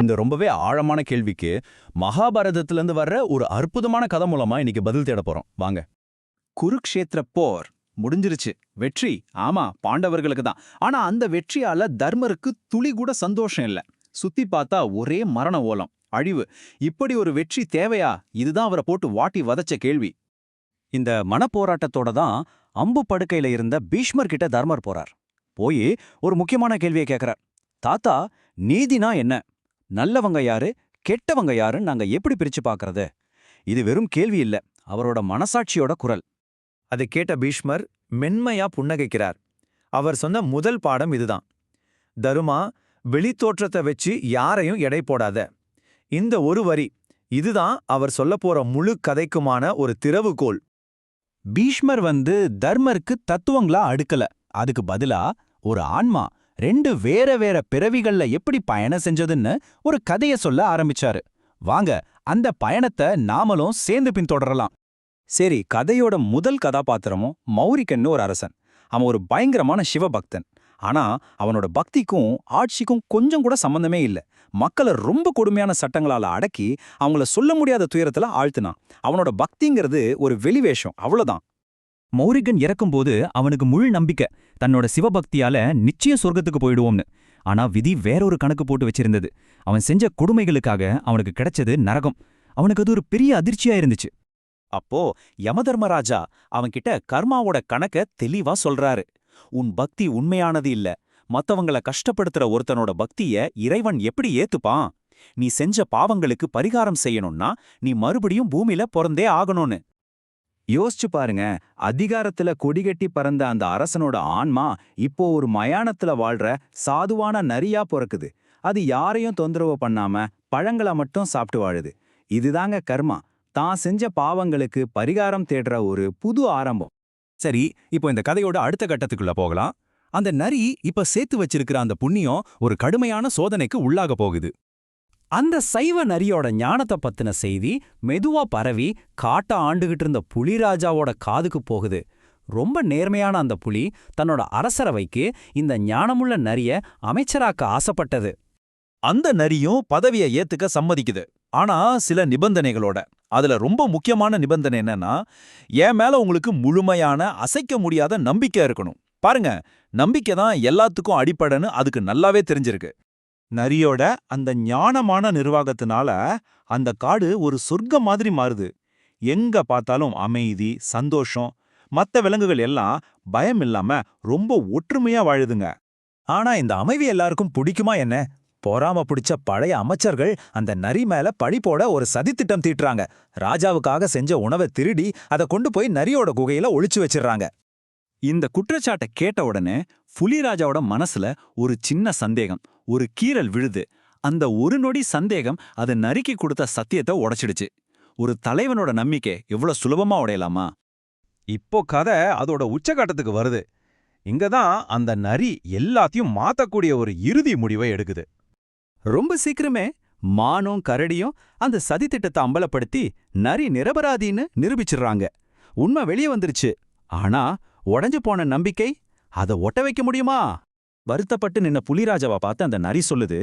இந்த ரொம்பவே ஆழமான கேள்விக்கு மகாபாரதத்திலிருந்து வர்ற ஒரு அற்புதமான கதை மூலமா இன்னைக்கு பதில் தேட போறோம். வாங்க. குருக்ஷேத்திர போர் முடிஞ்சிருச்சு. வெற்றி ஆமா பாண்டவர்களுக்கு தான். ஆனா அந்த வெற்றியால தர்மருக்கு துளி கூட சந்தோஷம் இல்ல. சுத்தி பார்த்தா ஒரே மரண ஓலம், அழிவு. இப்படி ஒரு வெற்றி தேவையா? இதுதான் அவரை போட்டு வாட்டி வதச்ச கேள்வி. இந்த மனப்போராட்டத்தோட தான் அம்பு படுக்கையில இருந்த பீஷ்மர் கிட்ட தர்மர் போறார். போய் ஒரு முக்கியமான கேள்வியை கேட்கிறார். தாத்தா, நீதினா என்ன? நல்லவங்க யாரு, கெட்டவங்க யாருன்னு நாங்க எப்படி பிரிச்சு பார்க்கறது? இது வெறும் கேள்வி இல்ல, அவரோட மனசாட்சியோட குரல். அதை கேட்ட பீஷ்மர் மென்மையா புன்னகைக்கிறார். அவர் சொன்ன முதல் பாடம் இதுதான். தருமா, வெளித்தோற்றத்தை வச்சு யாரையும் எடை போடாத. இந்த ஒரு வரி, இதுதான் அவர் சொல்லப்போற முழு கதைக்குமான ஒரு திறவுகோல். பீஷ்மர் தர்மருக்கு தத்துவங்களா அடுக்கல, அதுக்கு பதிலா ஒரு ஆன்மா ரெண்டு வேற வேற பிறவிகள்ல எப்படி பயணம் செஞ்சதுன்னு ஒரு கதைய சொல்ல ஆரம்பிச்சாரு. வாங்க, அந்த பயணத்தை நாமளும் சேர்ந்து பின்தொடரலாம். சரி, கதையோட முதல் கதாபாத்திரமும் மௌரிகன்னு ஒரு அரசன். அவன் ஒரு பயங்கரமான சிவபக்தன். ஆனா அவனோட பக்திக்கும் ஆட்சிக்கும் கொஞ்சம் கூட சம்பந்தமே இல்ல. மக்களை ரொம்ப கொடுமையான சட்டங்களால அடக்கி அவங்கள சொல்ல முடியாத துயரத்துல ஆழ்த்தினான். அவனோட பக்திங்கிறது ஒரு வெளிவேஷம், அவ்வளவுதான். மௌரிகன் இறக்கும்போது அவனுக்கு முழு நம்பிக்கை, தன்னோட சிவபக்தியால நிச்சயம் சொர்க்கத்துக்கு போயிடுவோம்னு. ஆனா விதி வேறொரு கணக்கு போட்டு வச்சிருந்தது. அவன் செஞ்ச கொடுமைகளுக்காக அவனுக்கு கிடைச்சது நரகம். அவனுக்கு அது ஒரு பெரிய அதிர்ச்சியா இருந்துச்சு. அப்போ யமதர்மராஜா அவன்கிட்ட கர்மாவோட கணக்க தெளிவா சொல்றாரு. உன் பக்தி உண்மையானது இல்ல. மத்தவங்கள கஷ்டப்படுத்துற ஒருத்தனோட பக்திய இறைவன் எப்படி ஏத்துப்பான்? நீ செஞ்ச பாவங்களுக்கு பரிகாரம் செய்யணும்னா நீ மறுபடியும் பூமியில பிறந்தே ஆகணும்னு. யோசிச்சு பாருங்க, அதிகாரத்துல கொடிகட்டி பறந்த அந்த அரசனோட ஆன்மா இப்போ ஒரு மயானத்துல வாழ்ற சாதுவான நரியா பிறக்குது. அது யாரையும் தொந்தரவு பண்ணாம பழங்களை மட்டும் சாப்பிட்டு வாழுது. இதுதாங்க கர்மா. தான் செஞ்ச பாவங்களுக்கு பரிகாரம் தேடுற ஒரு புது ஆரம்பம். சரி, இப்போ இந்த கதையோட அடுத்த கட்டத்துக்குள்ள போகலாம். அந்த நரி இப்ப சேர்த்து வச்சிருக்கிற அந்த புண்ணியம் ஒரு கடுமையான சோதனைக்கு உள்ளாக போகுது. அந்த சைவ நரியோட ஞானத்தை பத்தின செய்தி மெதுவா பரவி காட்ட ஆண்டுகிட்டு இருந்த புலிராஜாவோட காதுக்கு போகுது. ரொம்ப நேர்மையான அந்த புலி தன்னோட அரசரவைக்கு இந்த ஞானமுள்ள நரிய அமைச்சராக்க ஆசைப்பட்டது. அந்த நரியும் பதவியை ஏத்துக்க சம்மதிக்குது. ஆனா சில நிபந்தனைகளோட. அதுல ரொம்ப முக்கியமான நிபந்தனை என்னன்னா, என் மேல உங்களுக்கு முழுமையான அசைக்க முடியாத நம்பிக்கை இருக்கணும். பாருங்க, நம்பிக்கை தான் எல்லாத்துக்கும் அடிப்படைன்னு அதுக்கு நல்லாவே தெரிஞ்சிருக்கு. நரியோட அந்த ஞானமான நிர்வாகத்தினால அந்த காடு ஒரு சொர்க்கம் மாதிரி மாறுது. எங்க பார்த்தாலும் அமைதி, சந்தோஷம். மத்த விலங்குகள் எல்லாம் பயம் இல்லாம ரொம்ப ஒற்றுமையா வாழுதுங்க. ஆனா இந்த அமைதி எல்லாருக்கும் பிடிக்குமா என்ன? பொறாம பிடிச்ச பழைய அமைச்சர்கள் அந்த நரி மேல பழி போட ஒரு சதித்திட்டம் தீட்டுறாங்க. ராஜாவுக்காக செஞ்ச உணவை திருடி அதை கொண்டு போய் நரியோட குகையில ஒளிச்சு வச்சிடுறாங்க. இந்த குற்றச்சாட்டை கேட்ட உடனே புலிராஜாவோட மனசுல ஒரு சின்ன சந்தேகம், ஒரு கீறல் விழுது. அந்த ஒரு நொடி சந்தேகம் அது நரிக்கு கொடுத்த சத்தியத்தை உடைச்சிடுச்சு. ஒரு தலைவனோட நம்பிக்கை எவ்வளவு சுலபமா உடையலாமா? இப்போ கதை அதோட உச்சகட்டத்துக்கு வருது. இங்கதான் அந்த நரி எல்லாத்தையும் மாத்தக்கூடிய ஒரு இறுதி முடிவை எடுக்குது. ரொம்ப சீக்கிரமே மானும் கரடியும் அந்த சதித்திட்டத்தை அம்பலப்படுத்தி நரி நிரபராதின்னு நிரூபிச்சிடுறாங்க. உண்மை வெளியே வந்துருச்சு. ஆனா உடைஞ்சு போன நம்பிக்கை, அதை ஒட்ட வைக்க முடியுமா? வருத்தப்பட்டு நின்ன புலிராஜாவை பார்த்து அந்த நரி சொல்லுது,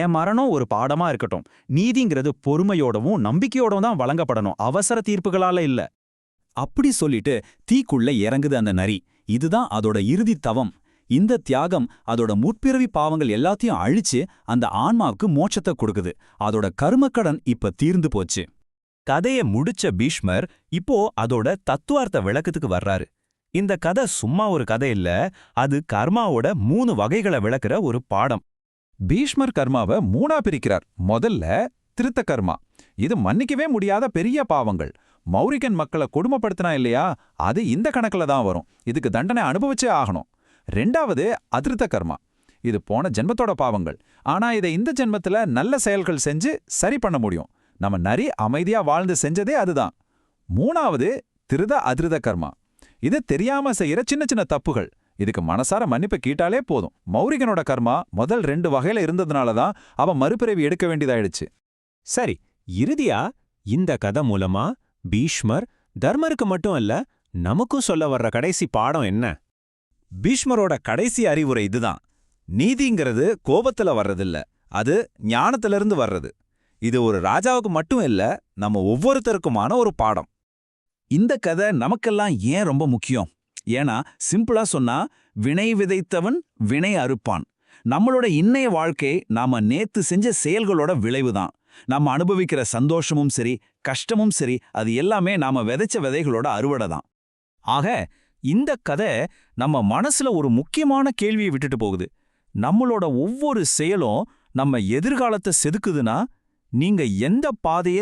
என் மரணம் ஒரு பாடமா இருக்கட்டும். நீதிங்கிறது பொறுமையோடவும் நம்பிக்கையோடவும் தான் வழங்கப்படணும், அவசர தீர்ப்புகளால இல்ல. அப்படி சொல்லிட்டு தீக்குள்ள இறங்குது அந்த நரி. இதுதான் அதோட இறுதி தவம். இந்த தியாகம் அதோட முற்பிறவி பாவங்கள் எல்லாத்தையும் அழிச்சு அந்த ஆன்மாவுக்கு மோட்சத்தை கொடுக்குது. அதோட கர்மக்கடன் இப்ப தீர்ந்து போச்சு. கதைய முடிச்ச பீஷ்மர் இப்போ அதோட தத்துவார்த்த விளக்கத்துக்கு வர்றாரு. இந்த கதை சும்மா ஒரு கதை இல்ல, அது கர்மாவோட 3 வகைகளை விளக்குற ஒரு பாடம். பீஷ்மர் கர்மாவை 3ஆ பிரிக்கிறார். முதல்ல திருத்த கர்மா. இது மன்னிக்கவே முடியாத பெரிய பாவங்கள். மௌரிகன் மக்களை கொடுமைப்படுத்தினா இல்லையா, அது இந்த கணக்குல தான் வரும். இதுக்கு தண்டனை அனுபவிச்சே ஆகணும். 2வது அதிருத்த கர்மா. இது போன ஜென்மத்தோட பாவங்கள். ஆனா இதை இந்த ஜென்மத்துல நல்ல செயல்கள் செஞ்சு சரி பண்ண முடியும். நம்ம நரி அமைதியா வாழ்ந்து செஞ்சதே அதுதான். 3வது திருத அதிருத கர்மா. இது தெரியாம செய்யற சின்ன சின்ன தப்புகள். இதுக்கு மனசார மன்னிப்பு கேட்டாலே போதும். மௌரிகனோட கர்மா முதல் 2 வகையில இருந்ததுனால தான் அவன் மறுபிறவி எடுக்க வேண்டியதாயிடுச்சு. சரி, இறுதியா இந்த கதை மூலமா பீஷ்மர் தர்மருக்கு மட்டும் அல்ல, நமக்கும் சொல்ல வர்ற கடைசி பாடம் என்ன? பீஷ்மரோட கடைசி அறிவுரை இதுதான். நீதிங்கிறது கோபத்துல வர்றதில்ல, அது ஞானத்திலிருந்து வர்றது. இது ஒரு ராஜாவுக்கு மட்டும் இல்ல, நம்ம ஒவ்வொருத்தருக்குமான ஒரு பாடம். இந்த கதை நமக்கெல்லாம் ஏன் ரொம்ப முக்கியம்? ஏன்னா சிம்பிளா சொன்னா, வினை விதைத்தவன் வினை அறுப்பான். நம்மளோட இன்னைய வாழ்க்கை நாம நேத்து செஞ்ச செயல்களோட விளைவுதான். நாம அனுபவிக்கிற சந்தோஷமும் சரி, கஷ்டமும் சரி, அது எல்லாமே நாம விதைச்ச விதைகளோட அறுவடை தான். ஆக இந்த கதை நம்ம மனசுல ஒரு முக்கியமான கேள்வியை விட்டுட்டு போகுது. நம்மளோட ஒவ்வொரு செயலும் நம்ம எதிர்காலத்தை செதுக்குதுன்னா, நீங்க எந்த பாதையை